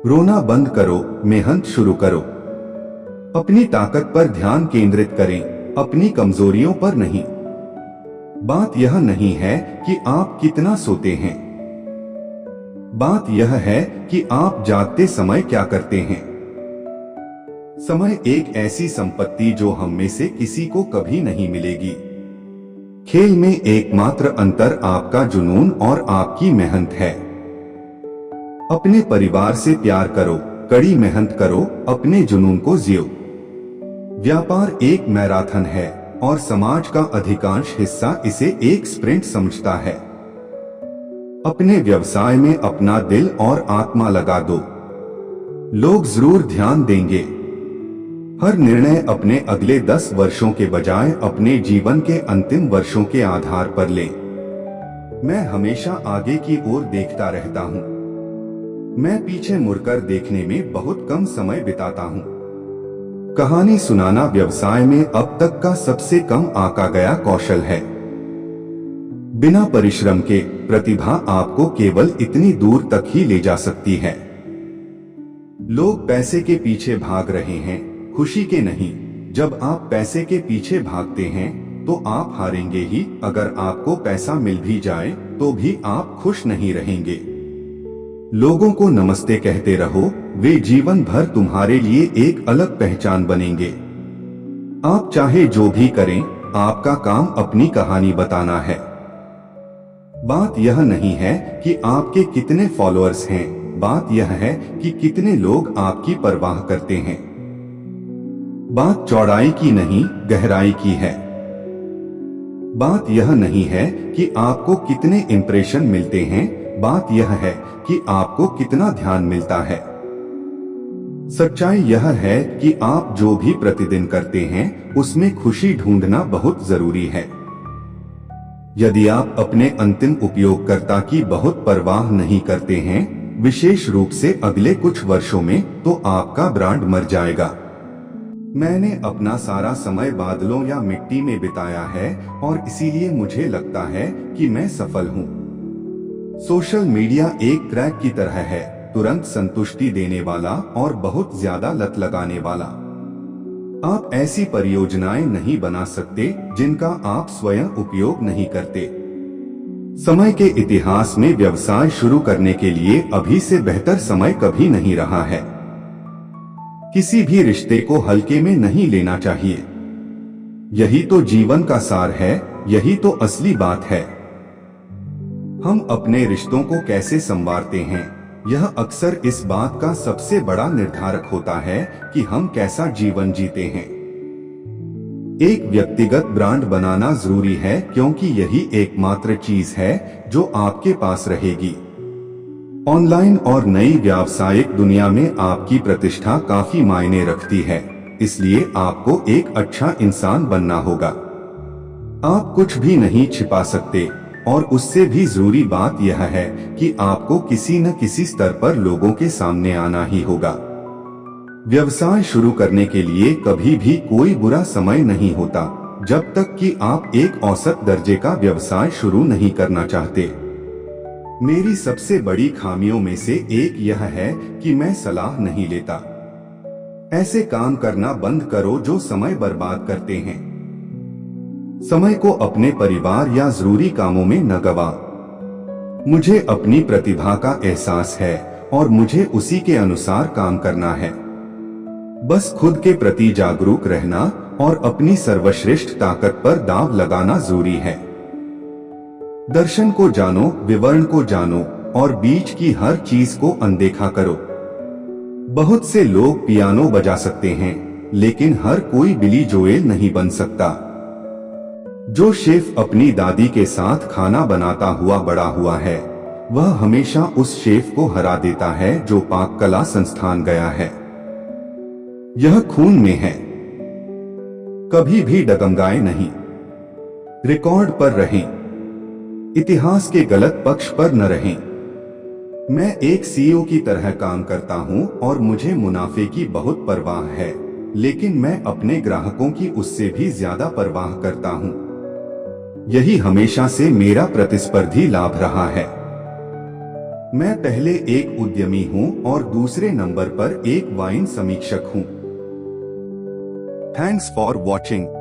रोना बंद करो, मेहनत शुरू करो। अपनी ताकत पर ध्यान केंद्रित करें, अपनी कमजोरियों पर नहीं। बात यह नहीं है कि आप कितना सोते हैं, बात यह है कि आप जागते समय क्या करते हैं। समय एक ऐसी संपत्ति जो हम में से किसी को कभी नहीं मिलेगी। खेल में एकमात्र अंतर आपका जुनून और आपकी मेहनत है। अपने परिवार से प्यार करो, कड़ी मेहनत करो, अपने जुनून को जियो। व्यापार एक मैराथन है और समाज का अधिकांश हिस्सा इसे एक स्प्रिंट समझता है। अपने व्यवसाय में अपना दिल और आत्मा लगा दो, लोग जरूर ध्यान देंगे। हर निर्णय अपने अगले 10 वर्षों के बजाय अपने जीवन के अंतिम वर्षों के आधार पर लें। मैं हमेशा आगे की ओर देखता रहता हूँ। मैं पीछे मुड़कर देखने में बहुत कम समय बिताता हूँ। कहानी सुनाना व्यवसाय में अब तक का सबसे कम आंका गया कौशल है। बिना परिश्रम के प्रतिभा आपको केवल इतनी दूर तक ही ले जा सकती है। लोग पैसे के पीछे भाग रहे हैं, खुशी के नहीं। जब आप पैसे के पीछे भागते हैं तो आप हारेंगे ही। अगर आपको पैसा मिल भी जाए तो भी आप खुश नहीं रहेंगे। लोगों को नमस्ते कहते रहो, वे जीवन भर तुम्हारे लिए एक अलग पहचान बनेंगे। आप चाहे जो भी करें, आपका काम अपनी कहानी बताना है। बात यह नहीं है कि आपके कितने फॉलोअर्स हैं, बात यह है कि कितने लोग आपकी परवाह करते हैं। बात चौड़ाई की नहीं, गहराई की है। बात यह नहीं है कि आपको कितने इंप्रेशन मिलते हैं, बात यह है कि आपको कितना ध्यान मिलता है। सच्चाई यह है कि आप जो भी प्रतिदिन करते हैं उसमें खुशी ढूंढना बहुत जरूरी है। यदि आप अपने अंतिम उपयोगकर्ता की बहुत परवाह नहीं करते हैं, विशेष रूप से अगले कुछ वर्षों में, तो आपका ब्रांड मर जाएगा। मैंने अपना सारा समय बादलों या मिट्टी में बिताया है और इसीलिए मुझे लगता है कि मैं सफल हूँ। सोशल मीडिया एक क्रैक की तरह है, तुरंत संतुष्टि देने वाला और बहुत ज्यादा लत लगाने वाला। आप ऐसी परियोजनाएं नहीं बना सकते जिनका आप स्वयं उपयोग नहीं करते। समय के इतिहास में व्यवसाय शुरू करने के लिए अभी से बेहतर समय कभी नहीं रहा है। किसी भी रिश्ते को हल्के में नहीं लेना चाहिए। यही तो जीवन का सार है, यही तो असली बात है। हम अपने रिश्तों को कैसे संवारते हैं, यह अक्सर इस बात का सबसे बड़ा निर्धारक होता है कि हम कैसा जीवन जीते हैं। एक व्यक्तिगत ब्रांड बनाना जरूरी है क्योंकि यही एकमात्र चीज है जो आपके पास रहेगी। ऑनलाइन और नई व्यावसायिक दुनिया में आपकी प्रतिष्ठा काफी मायने रखती है, इसलिए आपको एक अच्छा इंसान बनना होगा। आप कुछ भी नहीं छिपा सकते और उससे भी जरूरी बात यह है कि आपको किसी न किसी स्तर पर लोगों के सामने आना ही होगा। व्यवसाय शुरू करने के लिए कभी भी कोई बुरा समय नहीं होता, जब तक कि आप एक औसत दर्जे का व्यवसाय शुरू नहीं करना चाहते। मेरी सबसे बड़ी खामियों में से एक यह है कि मैं सलाह नहीं लेता। ऐसे काम करना बंद करो जो समय बर्बाद करते हैं। समय को अपने परिवार या जरूरी कामों में न गवा। मुझे अपनी प्रतिभा का एहसास है और मुझे उसी के अनुसार काम करना है। बस खुद के प्रति जागरूक रहना और अपनी सर्वश्रेष्ठ ताकत पर दांव लगाना जरूरी है। दर्शन को जानो, विवरण को जानो और बीच की हर चीज को अनदेखा करो। बहुत से लोग पियानो बजा सकते हैं, लेकिन हर कोई बिली जोएल नहीं बन सकता। जो शेफ अपनी दादी के साथ खाना बनाता हुआ बड़ा हुआ है, वह हमेशा उस शेफ को हरा देता है जो पाक कला संस्थान गया है। यह खून में है। कभी भी डगमगाए नहीं। रिकॉर्ड पर रहें। इतिहास के गलत पक्ष पर न रहें। मैं एक सीईओ की तरह काम करता हूं और मुझे मुनाफे की बहुत परवाह है, लेकिन मैं अपने ग्राहकों की उससे भी ज्यादा परवाह करता हूं। यही हमेशा से मेरा प्रतिस्पर्धी लाभ रहा है। मैं पहले एक उद्यमी हूं और दूसरे नंबर पर एक वाइन समीक्षक हूं। Thanks for watching.